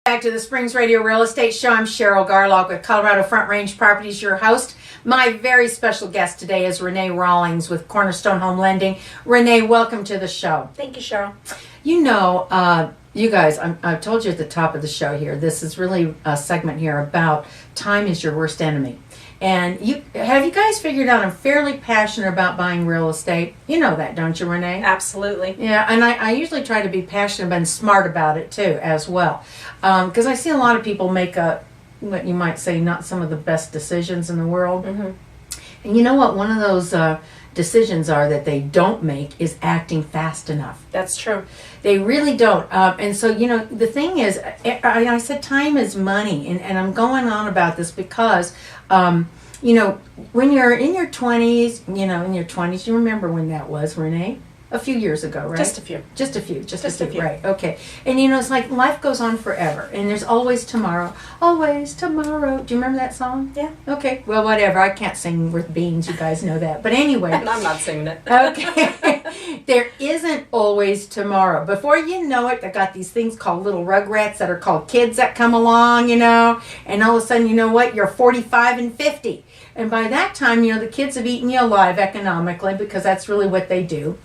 Back to the Springs Radio Real Estate Show. I'm Cheryl Garlock with Colorado Front Range Properties, your host. My very special guest today is Renee Rawlings with Cornerstone Home Lending. Renee, welcome to the show. Thank you, Cheryl. You know, you guys, I told you at the top of the show here, this is really a segment here about time is your worst enemy. And have you guys figured out I'm fairly passionate about buying real estate? You know that, don't you, Renee? Absolutely. Yeah, and I usually try to be passionate and smart about it too, as well. Because I see a lot of people make what you might say, not some of the best decisions in the world. Mm-hmm. And you know what? One of those decisions are that they don't make is acting fast enough. That's true. They really don't. And so, you know, the thing is, I said time is money. And I'm going on about this because, you know, when you're in your 20s, you remember when that was, Renee? A few years ago, right? Just a few. Just a few, right. Okay. And you know, it's like life goes on forever. And there's always tomorrow. Always tomorrow. Do you remember that song? Yeah. Okay. Well, whatever. I can't sing with beans. You guys know that. But anyway. And I'm not singing it. Okay. There isn't always tomorrow. Before you know it, I got these things called little rugrats that are called kids that come along, you know. And all of a sudden, you know what? You're 45 and 50. And by that time, you know, the kids have eaten you alive economically because that's really what they do.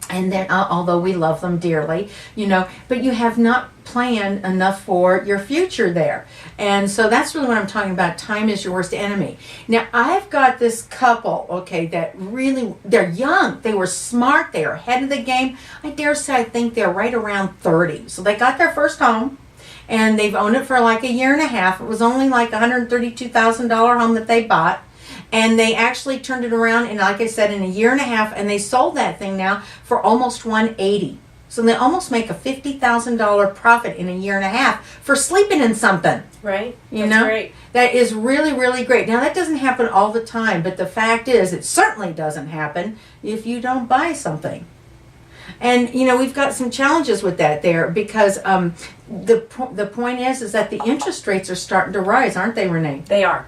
And then, although we love them dearly, you know, but you have not planned enough for your future there. And so that's really what I'm talking about. Time is your worst enemy. Now, I've got this couple, okay, that really, they're young. They were smart. They are ahead of the game. I dare say I think they're right around 30. So they got their first home. And they've owned it for like a year and a half. It was only like a $132,000 home that they bought. And they actually turned it around, and like I said, in a year and a half, and they sold that thing now for almost $180,000. So they almost make a $50,000 profit in a year and a half for sleeping in something. Right. You That's know? great. That is really, really great. Now, that doesn't happen all the time, but the fact is, it certainly doesn't happen if you don't buy something. And, you know, we've got some challenges with that there because the point is that the interest rates are starting to rise, aren't they, Renee? They are.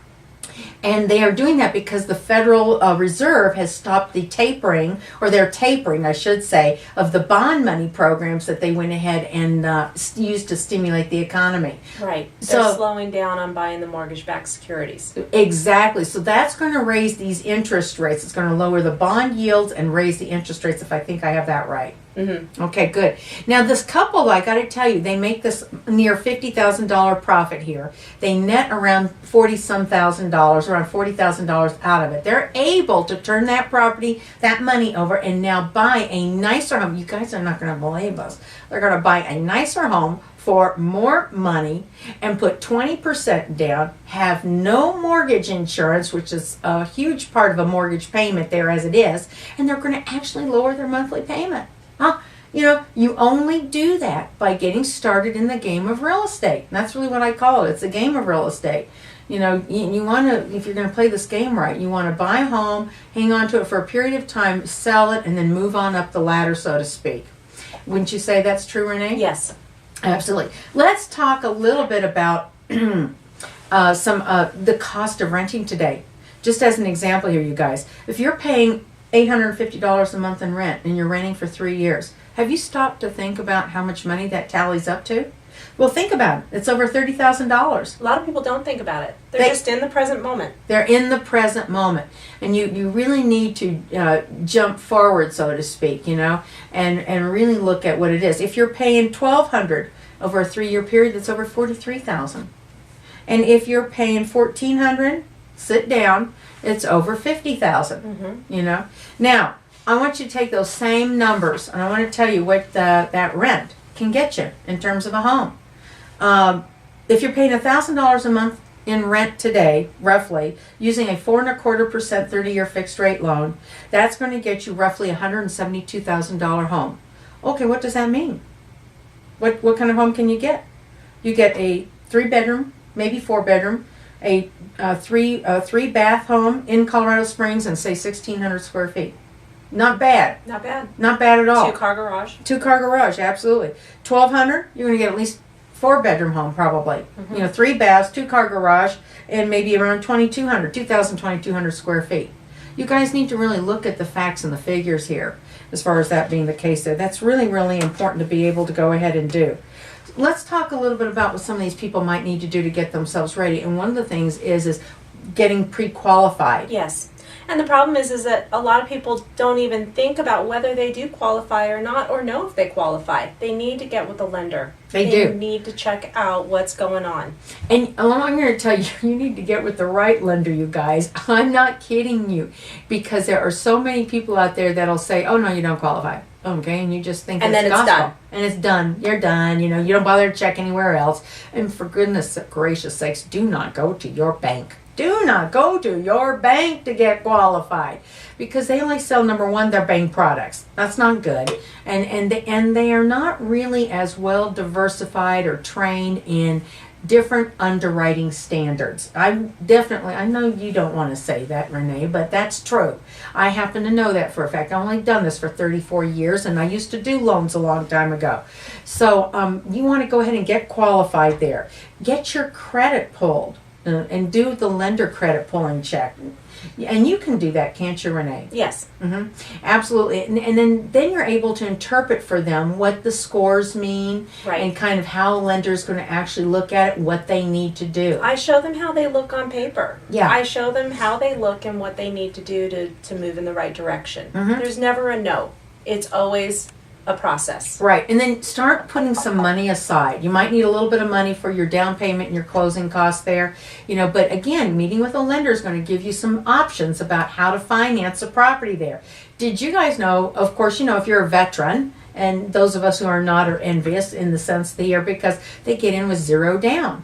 And they are doing that because the Federal Reserve has stopped the tapering, or they're tapering, I should say, of the bond money programs that they went ahead and used to stimulate the economy. Right. They're So slowing down on buying the mortgage-backed securities. exactly. So that's going to raise these interest rates. It's going to lower the bond yields and raise the interest rates, if I think I have that right. Mm-hmm. Okay, good. Now, this couple, I got to tell you, they make this near $50,000 profit here. They net around $40,000, around $40,000 out of it. They're able to turn that property, that money over, and now buy a nicer home. You guys are not going to believe us. They're going to buy a nicer home for more money and put 20% down, have no mortgage insurance, which is a huge part of a mortgage payment there as it is, and they're going to actually lower their monthly payment. You know, you only do that by getting started in the game of real estate. And that's really what I call it. It's a game of real estate. You know, you want to, if you're going to play this game right, you want to buy a home, hang on to it for a period of time, sell it, and then move on up the ladder, so to speak. Wouldn't you say that's true, Renee? Yes. Absolutely. Let's talk a little bit about the cost of renting today. Just as an example here, you guys. If you're paying $850 a month in rent and you're renting for 3 years, have you stopped to think about how much money that tallies up to? Well, think about it. It's over $30,000. A lot of people don't think about it. They're just in the present moment. They're in the present moment. And you really need to jump forward, so to speak, you know, and really look at what it is. If you're paying $1,200 over a 3-year period, that's over $43,000. And if you're paying $1,400, sit down, it's over $50,000, you know. Now, I want you to take those same numbers, and I want to tell you what that rent can get you in terms of a home. If you're paying $1,000 a month in rent today, roughly, using a 4.25% 30-year fixed rate loan, that's going to get you roughly a $172,000 home. Okay, what does that mean? What kind of home can you get? You get a 3-bedroom, maybe 4-bedroom, a three bath home in Colorado Springs, and say 1,600 square feet. Not bad. Not bad. Not bad at all. 2-car garage. 2-car garage, absolutely. 1,200, you're going to get at least 4-bedroom home probably. You know, 3 baths, 2-car garage, and maybe around 2,200 square feet. You guys need to really look at the facts and the figures here as far as that being the case there. That's really, really important to be able to go ahead and do. let's talk a little bit about what some of these people might need to do to get themselves ready. And one of the things is getting pre-qualified. Yes. And the problem is that a lot of people don't even think about whether they do qualify or not, or know if they qualify. They need to get with a lender. They do. Need to check out what's going on. And I'm going to tell you, you need to get with the right lender, you guys. I'm not kidding you, because there are so many people out there that'll say, "Oh no, you don't qualify." Okay, and you just think And it's then it's gospel. done. And it's done. You're done. You know, you don't bother to check anywhere else. And for goodness gracious sakes, do not go to your bank. Do not go to your bank to get qualified, because they only sell, number one, their bank products. That's not good, and they are not really as well diversified or trained in different underwriting standards. I know you don't want to say that, Renee, but that's true. I happen to know that for a fact. I've only done this for 34 years, and I used to do loans a long time ago. So you want to go ahead and get qualified there. Get your credit pulled. And do the lender credit pulling check. And you can do that, can't you, Renee? Yes. Absolutely. And then you're able to interpret for them what the scores mean, Right. and kind of how a lender's going to actually look at it, what they need to do. I show them how they look on paper. Yeah. I show them how they look and what they need to do to move in the right direction. Mhm. There's never a no. It's always a process. Right, and then start putting some money aside. You might need a little bit of money for your down payment and your closing costs there, but again, meeting with a lender is going to give you some options about how to finance a property there. Did you guys know, of course, if you're a veteran, and those of us who are not are envious in the sense they are, because they get in with zero down.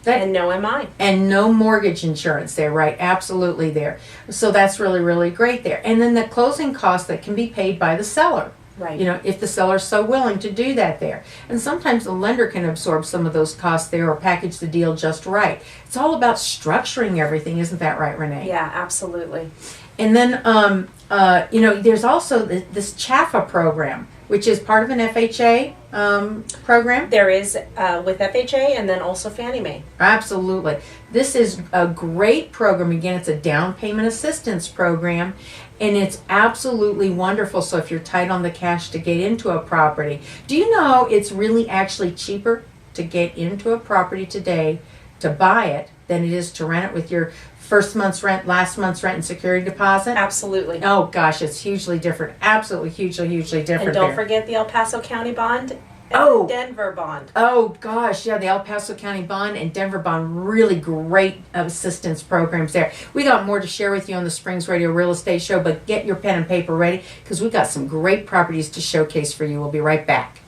And no MI. And no mortgage insurance there, right? Absolutely there. So that's really, really great there. And then the closing costs that can be paid by the seller. Right. If the seller's so willing to do that there. And sometimes the lender can absorb some of those costs there or package the deal just right. It's all about structuring everything, isn't that right, Renee? Yeah, absolutely. And then, there's also this CHAFA program, which is part of an FHA program. There is with FHA and then also Fannie Mae. Absolutely. This is a great program. Again, it's a down payment assistance program, and it's absolutely wonderful. So if you're tight on the cash to get into a property, do you know it's really actually cheaper to get into a property today to buy it than it is to rent it with your first month's rent, last month's rent, and security deposit? Absolutely. Oh gosh, it's hugely different. Absolutely hugely different. And don't there. forget the El Paso County bond and Oh. the Denver bond. Oh gosh, yeah, the El Paso County Bond and Denver Bond, really great assistance programs there. We got more to share with you on the Springs Radio Real Estate Show, but get your pen and paper ready, because we got some great properties to showcase for you. We'll be right back.